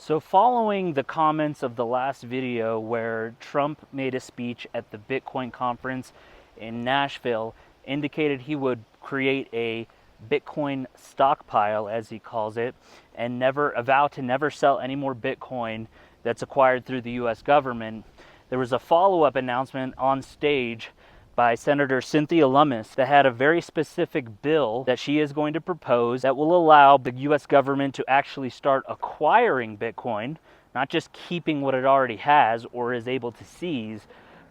So following the comments of the last video where Trump made a speech at the Bitcoin conference in Nashville, indicated he would create a Bitcoin stockpile, as he calls it, and a vow to never sell any more Bitcoin that's acquired through the US government, there was a follow-up announcement on stage by Senator Cynthia Lummis that had a very specific bill that she is going to propose that will allow the US government to actually start acquiring Bitcoin, not just keeping what it already has or is able to seize,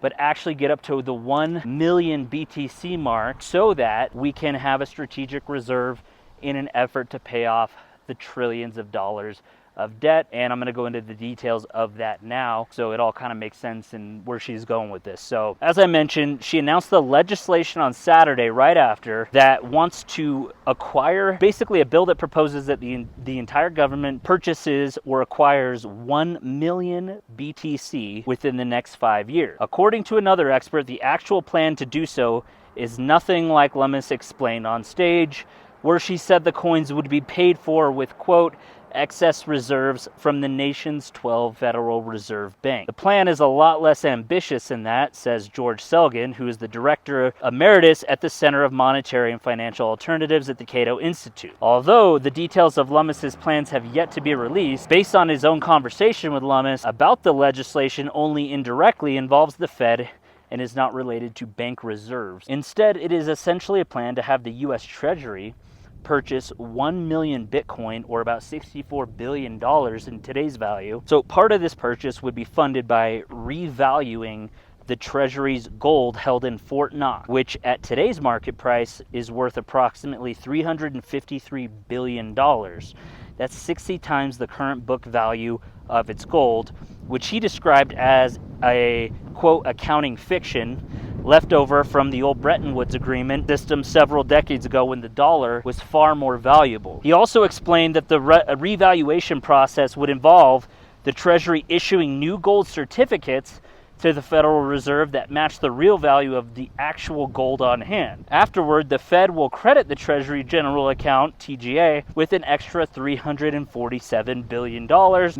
but actually get up to the 1 million BTC mark so that we can have a strategic reserve in an effort to pay off the trillions of dollars of debt. And I'm going to go into the details of that now so it all kind of makes sense and where she's going with this. So as I mentioned, she announced the legislation on Saturday right after that wants to acquire, basically a bill that proposes that the entire government purchases or acquires 1 million BTC within the next 5 years. According to another expert, the actual plan to do so is nothing like Lummis explained on stage, where she said the coins would be paid for with, quote, excess reserves from the nation's 12 Federal Reserve Bank. The plan is a lot less ambitious than that, says George Selgin, who is the director emeritus at the Center of Monetary and Financial Alternatives at the Cato Institute. Although the details of Lummis's plans have yet to be released, based on his own conversation with Lummis about the legislation only indirectly involves the Fed and is not related to bank reserves. Instead, it is essentially a plan to have the U.S. Treasury purchase 1 million Bitcoin, or about $64 billion in today's value. So part of this purchase would be funded by revaluing the Treasury's gold held in Fort Knox, which at today's market price is worth approximately $353 billion. That's 60 times the current book value of its gold, which he described as a, quote, accounting fiction left over from the old Bretton Woods Agreement system several decades ago when the dollar was far more valuable. He also explained that the revaluation process would involve the Treasury issuing new gold certificates to the Federal Reserve that match the real value of the actual gold on hand. Afterward, the Fed will credit the Treasury General Account, TGA, with an extra $347 billion,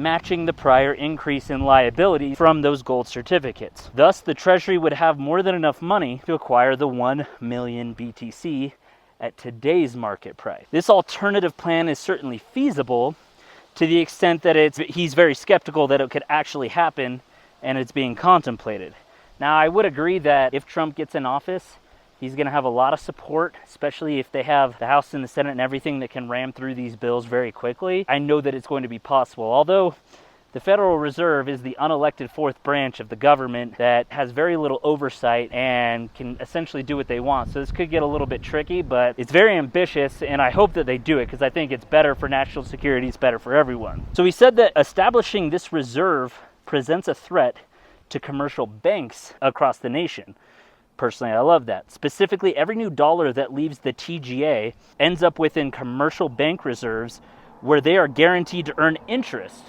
matching the prior increase in liability from those gold certificates. Thus, the Treasury would have more than enough money to acquire the 1 million BTC at today's market price. This alternative plan is certainly feasible to the extent that he's very skeptical that it could actually happen, and it's being contemplated. Now, I would agree that if Trump gets in office, he's going to have a lot of support, especially if they have the House and the Senate and everything that can ram through these bills very quickly. I know that it's going to be possible, although the Federal Reserve is the unelected fourth branch of the government that has very little oversight and can essentially do what they want. So this could get a little bit tricky, but it's very ambitious, and I hope that they do it because I think it's better for national security, it's better for everyone. So he said that establishing this reserve presents a threat to commercial banks across the nation. Personally, I love that. Specifically, every new dollar that leaves the TGA ends up within commercial bank reserves where they are guaranteed to earn interest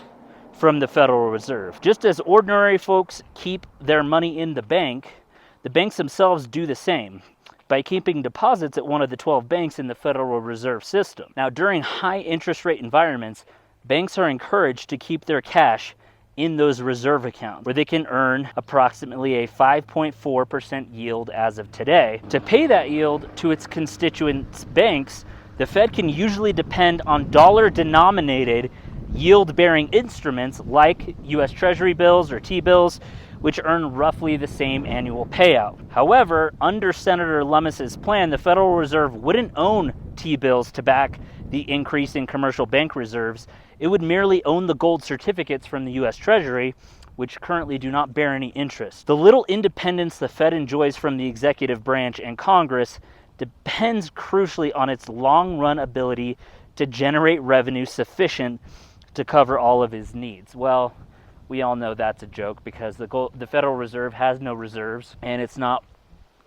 from the Federal Reserve. Just as ordinary folks keep their money in the banks themselves do the same by keeping deposits at one of the 12 banks in the Federal Reserve System. Now, during high interest rate environments, banks are encouraged to keep their cash in those reserve accounts, where they can earn approximately a 5.4% yield as of today. To pay that yield to its constituent banks, the Fed can usually depend on dollar-denominated yield-bearing instruments like U.S. Treasury bills or T-bills, which earn roughly the same annual payout. However, under Senator Lummis's plan, the Federal Reserve wouldn't own T-bills to back the increase in commercial bank reserves. It would merely own the gold certificates from the U.S. Treasury, which currently do not bear any interest. The little independence the Fed enjoys from the executive branch and Congress depends crucially on its long-run ability to generate revenue sufficient to cover all of his needs. Well, we all know that's a joke because the Federal Reserve has no reserves, and it's not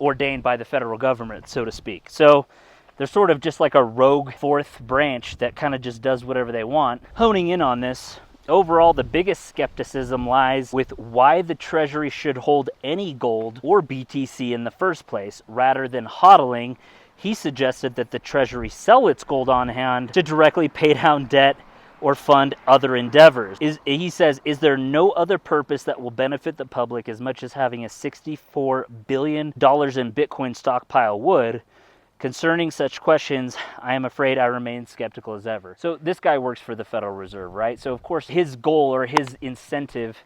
ordained by the federal government, so to speak. So they're sort of just like a rogue fourth branch that kind of just does whatever they want. Honing in on this, overall, the biggest skepticism lies with why the Treasury should hold any gold or BTC in the first place. Rather than hodling, he suggested that the Treasury sell its gold on hand to directly pay down debt or fund other endeavors. He says, is there no other purpose that will benefit the public as much as having a $64 billion in Bitcoin stockpile would? Concerning such questions, I am afraid I remain skeptical as ever. So this guy works for the Federal Reserve, right? So of course his goal or his incentive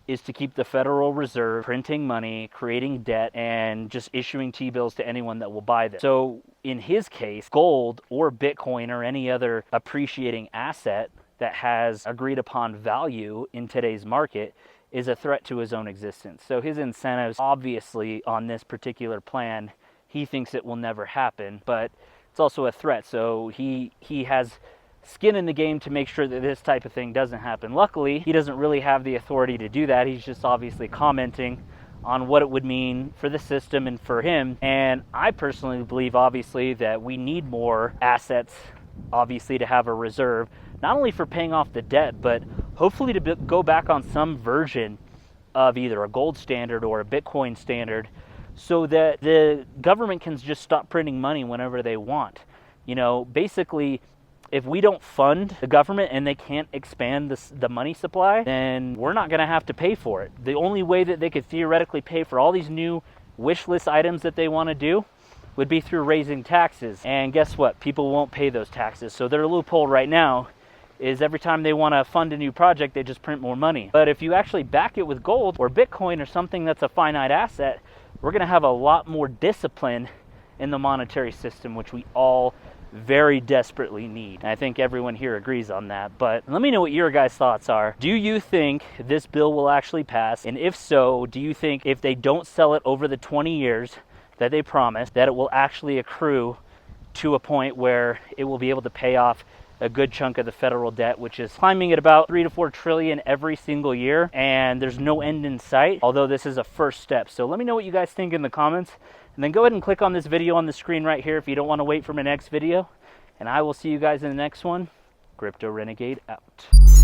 is to keep the Federal Reserve printing money, creating debt, and just issuing T-bills to anyone that will buy them. So in his case, gold or Bitcoin or any other appreciating asset that has agreed upon value in today's market is a threat to his own existence. So his incentives, obviously, on this particular plan, he thinks it will never happen, but it's also a threat. So he has skin in the game to make sure that this type of thing doesn't happen. Luckily, he doesn't really have the authority to do that. He's just obviously commenting on what it would mean for the system and for him. And I personally believe, obviously, that we need more assets, obviously, to have a reserve, not only for paying off the debt, but hopefully to go back on some version of either a gold standard or a Bitcoin standard, so that the government can just stop printing money whenever they want. You know, basically, if we don't fund the government and they can't expand the money supply, then we're not going to have to pay for it. The only way that they could theoretically pay for all these new wish list items that they want to do would be through raising taxes. And guess what? People won't pay those taxes. So their loophole right now is every time they want to fund a new project, they just print more money. But if you actually back it with gold or Bitcoin or something that's a finite asset, we're going to have a lot more discipline in the monetary system, which we all very desperately need. And I think everyone here agrees on that. But let me know what your guys' thoughts are. Do you think this bill will actually pass? And if so, do you think if they don't sell it over the 20 years that they promised, that it will actually accrue to a point where it will be able to pay off a good chunk of the federal debt, which is climbing at about 3 to 4 trillion every single year, and there's no end in sight, although this is a first step. So let me know what you guys think in the comments, and then go ahead and click on this video on the screen right here if you don't want to wait for my next video, and I will see you guys in the next one. Crypto Renegade out.